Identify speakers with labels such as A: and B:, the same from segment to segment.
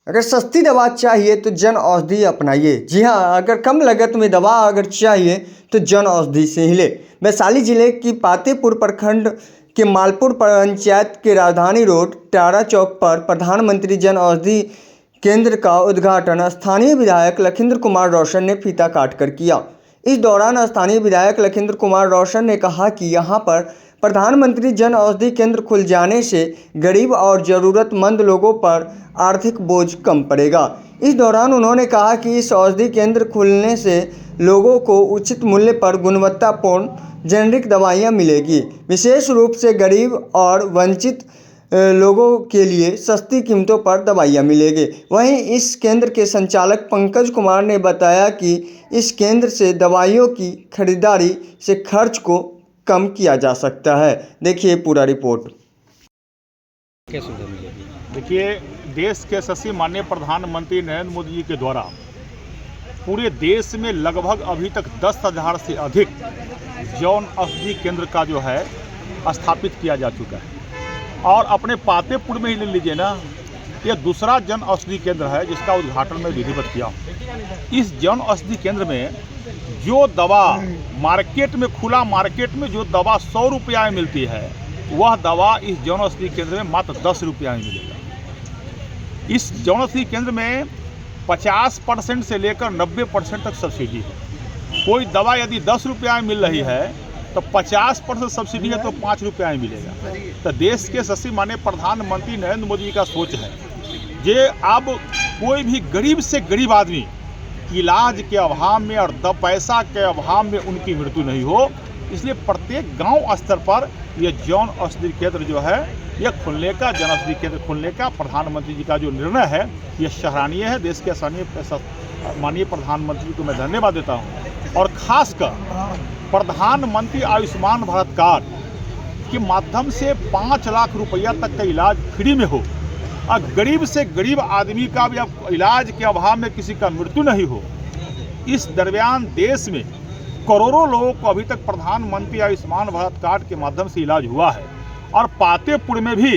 A: अगर सस्ती दवा चाहिए तो जन औषधि अपनाइए। जी हाँ, अगर कम लागत में दवा अगर चाहिए तो जन औषधि से ही ले। वैशाली जिले की पातेपुर प्रखंड के मालपुर पंचायत के राजधानी रोड टारा चौक पर प्रधानमंत्री जन औषधि केंद्र का उद्घाटन स्थानीय विधायक लखिंद्र कुमार रोशन ने फीता काटकर किया। इस दौरान स्थानीय विधायक लखिंद्र कुमार रोशन ने कहा कि यहां पर प्रधानमंत्री जन औषधि केंद्र खुल जाने से गरीब और ज़रूरतमंद लोगों पर आर्थिक बोझ कम पड़ेगा। इस दौरान उन्होंने कहा कि इस औषधि केंद्र खुलने से लोगों को उचित मूल्य पर गुणवत्तापूर्ण जेनरिक दवाइयां मिलेगी। विशेष रूप से गरीब और वंचित लोगों के लिए सस्ती कीमतों पर दवाइयां मिलेंगी। वहीं इस केंद्र के संचालक पंकज कुमार ने बताया कि इस केंद्र से दवाइयों की खरीदारी से खर्च को कम किया जा सकता है। देखिए पूरा रिपोर्ट।
B: क्या सुविधा मिलेगी?
C: देखिए, देश के यशस्वी माननीय प्रधानमंत्री नरेंद्र मोदी जी के द्वारा पूरे देश में लगभग अभी तक 10,000 से अधिक जन औषधि केंद्र का जो है स्थापित किया जा चुका है। और अपने पातेपुर में ही ले लीजिए ना, यह दूसरा जन औषधि केंद्र है जिसका उद्घाटन मैं विधिवत किया। इस जन औषधि केंद्र में जो दवा मार्केट में, खुला मार्केट में जो दवा 100 रुपया में मिलती है, वह दवा इस जन औषधि केंद्र में मात्र 10 रुपया में मिलेगा। इस जन औषधि केंद्र में 50% से लेकर 90% तक सब्सिडी है। कोई दवा यदि 10 रुपया में मिल रही है तो 50% सब्सिडी है तो 5 रुपया में मिलेगा। तो देश के यशस्वी माननीय प्रधानमंत्री नरेंद्र मोदी जी का सोच है जे अब कोई भी गरीब से गरीब आदमी इलाज के अभाव में और पैसा के अभाव में उनकी मृत्यु नहीं हो, इसलिए प्रत्येक गांव स्तर पर यह जन औषधि केंद्र जो है यह खुलने का, जन औषधि केंद्र खुलने का प्रधानमंत्री जी का जो निर्णय है यह सराहनीय है। देश के माननीय प्रधानमंत्री को मैं धन्यवाद देता हूँ। और खासकर प्रधानमंत्री आयुष्मान भारत कार्ड के माध्यम से 5 लाख रुपया तक का इलाज फ्री में हो और गरीब से गरीब आदमी का भी अब इलाज के अभाव में किसी का मृत्यु नहीं हो। इस दरमियान देश में करोड़ों लोगों को अभी तक प्रधानमंत्री आयुष्मान भारत कार्ड के माध्यम से इलाज हुआ है और पातेपुर में भी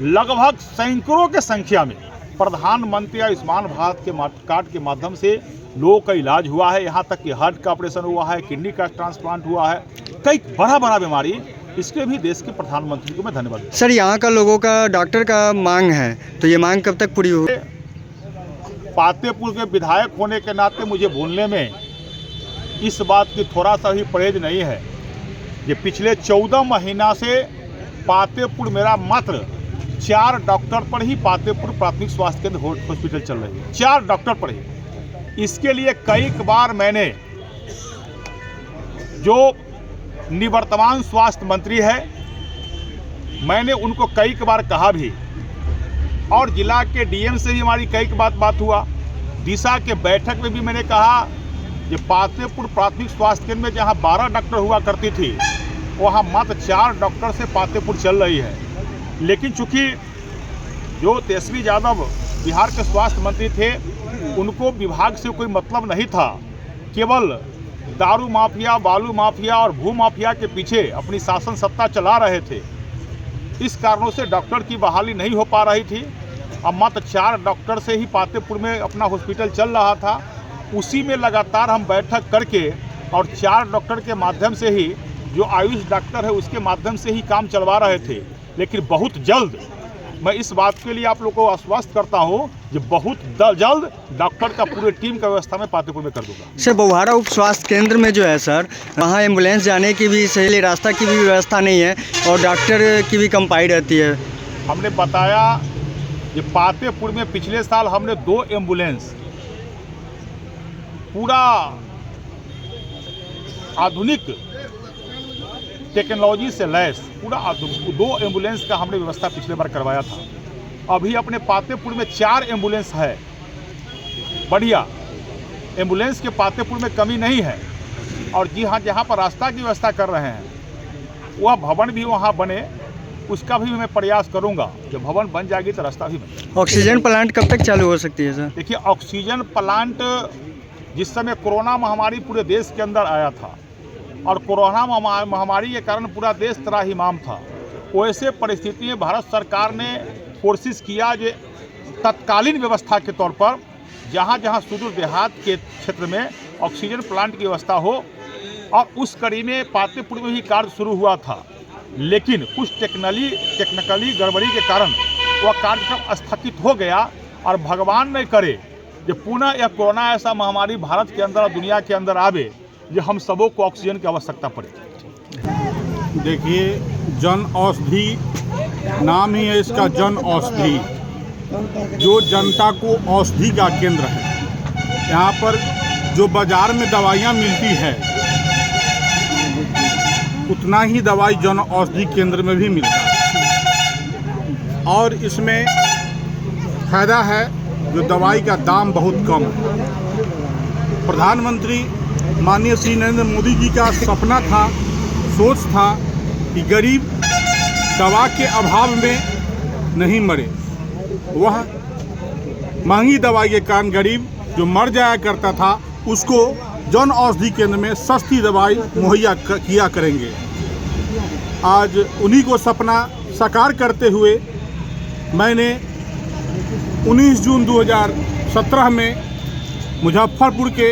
C: लगभग सैकड़ों के संख्या में प्रधानमंत्री आयुष्मान भारत के कार्ड के माध्यम से लोगों का इलाज हुआ है। यहाँ तक कि हार्ट का ऑपरेशन हुआ है, किडनी का ट्रांसप्लांट हुआ है, कई बड़ा बीमारी। इसके भी देश के प्रधानमंत्री को मैं धन्यवाद देता हूं।
A: सर, यहाँ का लोगों का डॉक्टर का मांग है, तो ये मांग कब तक पूरी होगी?
C: पातेपुर के विधायक होने के नाते मुझे बोलने में इस बात की थोड़ा सा भी परहेज नहीं है कि पिछले 14 महीना से पातेपुर मेरा मात्र 4 डॉक्टर पर ही पातेपुर प्राथमिक स्वास्थ्य केंद्र हॉस्पिटल चल रही है। 4 डॉक्टर पर ही। इसके लिए कई बार मैंने जो निवर्तमान स्वास्थ्य मंत्री है, मैंने उनको कई बार कहा भी और जिला के डीएम से भी हमारी कई बात हुआ। दिशा के बैठक में भी मैंने कहा कि पातेपुर प्राथमिक स्वास्थ्य केंद्र में जहां 12 डॉक्टर हुआ करती थी, वहां मात्र 4 डॉक्टर से पातेपुर चल रही है। लेकिन चूंकि जो तेजस्वी यादव बिहार के स्वास्थ्य मंत्री थे, उनको विभाग से कोई मतलब नहीं था, केवल दारू माफिया, बालू माफिया और भू माफिया के पीछे अपनी शासन सत्ता चला रहे थे। इस कारणों से डॉक्टर की बहाली नहीं हो पा रही थी। अब मात्र 4 डॉक्टर से ही पातेपुर में अपना हॉस्पिटल चल रहा था। उसी में लगातार हम बैठक करके और 4 डॉक्टर के माध्यम से ही, जो आयुष डॉक्टर है उसके माध्यम से ही काम चलवा रहे थे। लेकिन बहुत जल्द, मैं इस बात के लिए आप लोगों को आश्वस्त करता हूं कि बहुत जल्द डॉक्टर का पूरे टीम का व्यवस्था मैं पातेपुर में कर दूंगा।
A: सर, बौहारा उप स्वास्थ्य केंद्र में जो है सर, वहाँ एम्बुलेंस जाने की भी सही रास्ता की भी व्यवस्था नहीं है और डॉक्टर की भी कम पाई रहती है।
C: हमने बताया कि पातेपुर में पिछले साल हमने 2 एम्बुलेंस पूरा आधुनिक टेक्नोलॉजी से लैस पूरा 2 एम्बुलेंस का हमने व्यवस्था पिछले बार करवाया था। अभी अपने पातेपुर में 4 एम्बुलेंस है। बढ़िया एम्बुलेंस के पातेपुर में कमी नहीं है। और जी हाँ, जहाँ पर रास्ता की व्यवस्था कर रहे हैं, वह भवन भी वहाँ बने, उसका भी मैं प्रयास करूँगा। जब भवन बन जाएगी तो रास्ता भी बने।
A: ऑक्सीजन प्लांट कब तक चालू हो सकती है सर?
C: देखिए, ऑक्सीजन प्लांट जिस समय कोरोना महामारी पूरे देश के अंदर आया था और कोरोना महामारी के कारण पूरा देश त्राहिमाम था, वैसे परिस्थिति में भारत सरकार ने कोशिश किया कि तत्कालीन व्यवस्था के तौर पर जहाँ जहाँ सुदूर देहात के क्षेत्र में ऑक्सीजन प्लांट की व्यवस्था हो, और उस कड़ी में पातेपुर में भी कार्य शुरू हुआ था, लेकिन कुछ टेक्निकली गड़बड़ी के कारण वह कार्यक्रम स्थगित हो गया। और भगवान नहीं करे कि पुनः यह कोरोना ऐसा महामारी भारत के अंदर और दुनिया के अंदर आवे जो हम सबों को ऑक्सीजन की आवश्यकता पड़े।
D: देखिए, जन औषधि नाम ही है इसका, जन औषधि, जो जनता को औषधि का केंद्र है। यहाँ पर जो बाजार में दवाइयाँ मिलती है उतना ही दवाई जन औषधि केंद्र में भी मिलता है, और इसमें फायदा है जो दवाई का दाम बहुत कम है। प्रधानमंत्री माननीय श्री नरेंद्र मोदी जी का सपना था, सोच था कि गरीब दवा के अभाव में नहीं मरे। वह महंगी दवाई के कारण गरीब जो मर जाया करता था उसको जन औषधि केंद्र में सस्ती दवाई मुहैया किया करेंगे। आज उन्हीं को सपना साकार करते हुए मैंने 19 जून 2017 में मुजफ्फरपुर के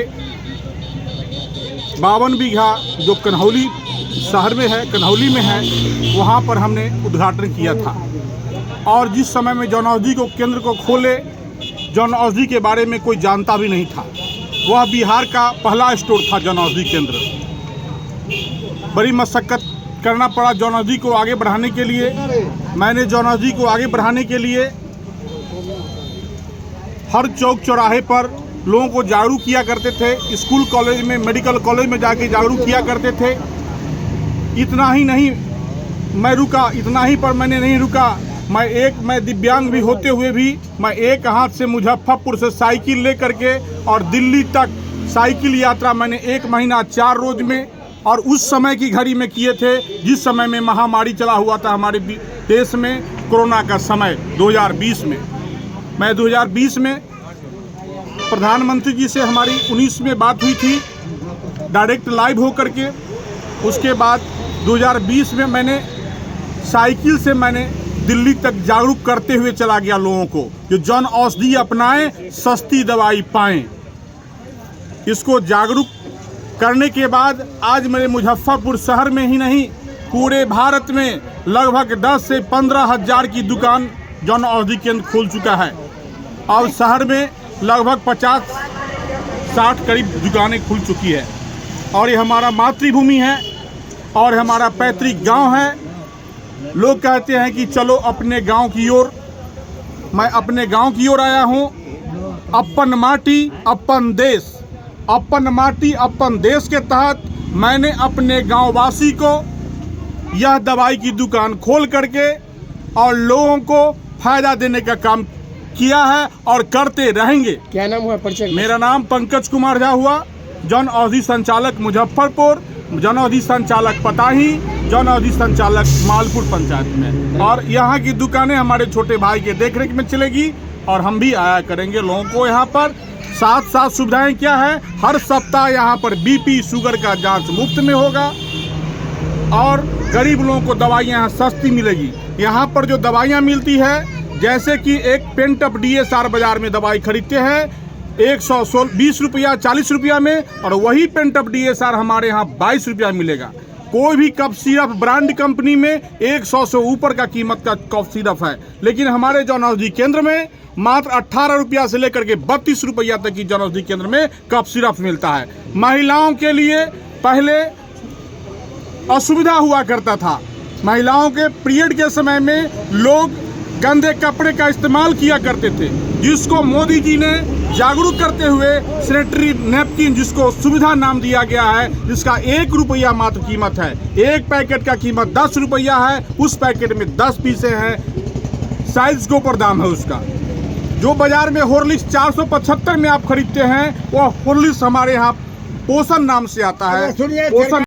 D: 52 बीघा जो कन्हौली शहर में है, कन्हौली में है, वहाँ पर हमने उद्घाटन किया था। और जिस समय में जन औषधि को केंद्र को खोले, जन औषधि के बारे में कोई जानता भी नहीं था। वह बिहार का पहला स्टोर था जन औषधि केंद्र। बड़ी मशक्कत करना पड़ा जन औषधि को आगे बढ़ाने के लिए। मैंने जन औषधि को आगे बढ़ाने के लिए हर चौक चौराहे पर लोगों को जागरूक किया करते थे, स्कूल कॉलेज में, मेडिकल कॉलेज में जाके जागरूक किया करते थे। इतना ही नहीं मैं रुका, इतना ही पर मैंने नहीं रुका। मैं दिव्यांग भी होते हुए भी मैं एक हाथ से मुजफ्फरपुर से साइकिल ले करके और दिल्ली तक साइकिल यात्रा मैंने 1 महीना 4 रोज में, और उस समय की घड़ी में किए थे जिस समय में महामारी चला हुआ था हमारे देश में, कोरोना का समय 2020 में। मैं 2020 में प्रधानमंत्री जी से हमारी 19 में बात हुई थी डायरेक्ट लाइव हो करके। उसके बाद 2020 में मैंने साइकिल से मैंने दिल्ली तक जागरूक करते हुए चला गया लोगों को, जो जन औषधि अपनाएं, सस्ती दवाई पाएं। इसको जागरूक करने के बाद आज मेरे मुजफ्फरपुर शहर में ही नहीं, पूरे भारत में लगभग 10 से 15 हज़ार की दुकान जन औषधि केंद्र खुल चुका है। और शहर में लगभग 50-60 करीब दुकानें खुल चुकी है। और ये हमारा मातृभूमि है और हमारा पैतृक गांव है। लोग कहते हैं कि चलो अपने गांव की ओर। मैं अपने गांव की ओर आया हूं। अपन माटी अपन देश, अपन माटी अपन देश के तहत मैंने अपने गांववासी को यह दवाई की दुकान खोल करके और लोगों को फायदा देने का काम किया है और करते रहेंगे।
B: क्या नाम हुआ परिचय?
D: मेरा नाम पंकज कुमार झा हुआ, जन औषधि संचालक मुजफ्फरपुर, जन औषधि संचालक पताही, जन औषधि संचालक मालपुर पंचायत में। और यहाँ की दुकानें हमारे छोटे भाई के देखरेख में चलेगी और हम भी आया करेंगे लोगों को यहाँ पर। साथ साथ सुविधाएं क्या है, हर सप्ताह यहाँ पर बीपी शुगर का जांच मुफ्त में होगा और गरीब लोगों को दवाइयाँ यहाँ सस्ती मिलेगी। यहाँ पर जो दवाइयाँ मिलती है, जैसे कि एक पेंटअप DSR बाजार में दवाई खरीदते हैं 120 रुपया 40 रुपया में, और वही पेंटअप DSR हमारे यहाँ 22 रुपया मिलेगा। कोई भी कफ सिरप ब्रांड कंपनी में 100 से ऊपर का कीमत का कफ सिरप है, लेकिन हमारे जन औषधि केंद्र में मात्र 18 रुपया से लेकर के 32 रुपया तक की जन औषधि केंद्र में कफ सिरप मिलता है। महिलाओं के लिए पहले असुविधा हुआ करता था। महिलाओं के पीरियड के समय में लोग गंदे कपड़े का इस्तेमाल किया करते थे, जिसको मोदी जी ने जागरूक करते हुए सैनिटरी नैपकिन, जिसको सुविधा नाम दिया गया है, जिसका 1 रुपया मात्र कीमत है। एक पैकेट का कीमत 10 रुपया है। उस पैकेट में 10 पीसे हैं। साइज के ऊपर दाम है उसका। जो बाजार में हॉर्लिक्स 475 में आप खरीदते हैं, वो हॉर्लिक्स हमारे यहाँ पोषण नाम से आता है। पोषण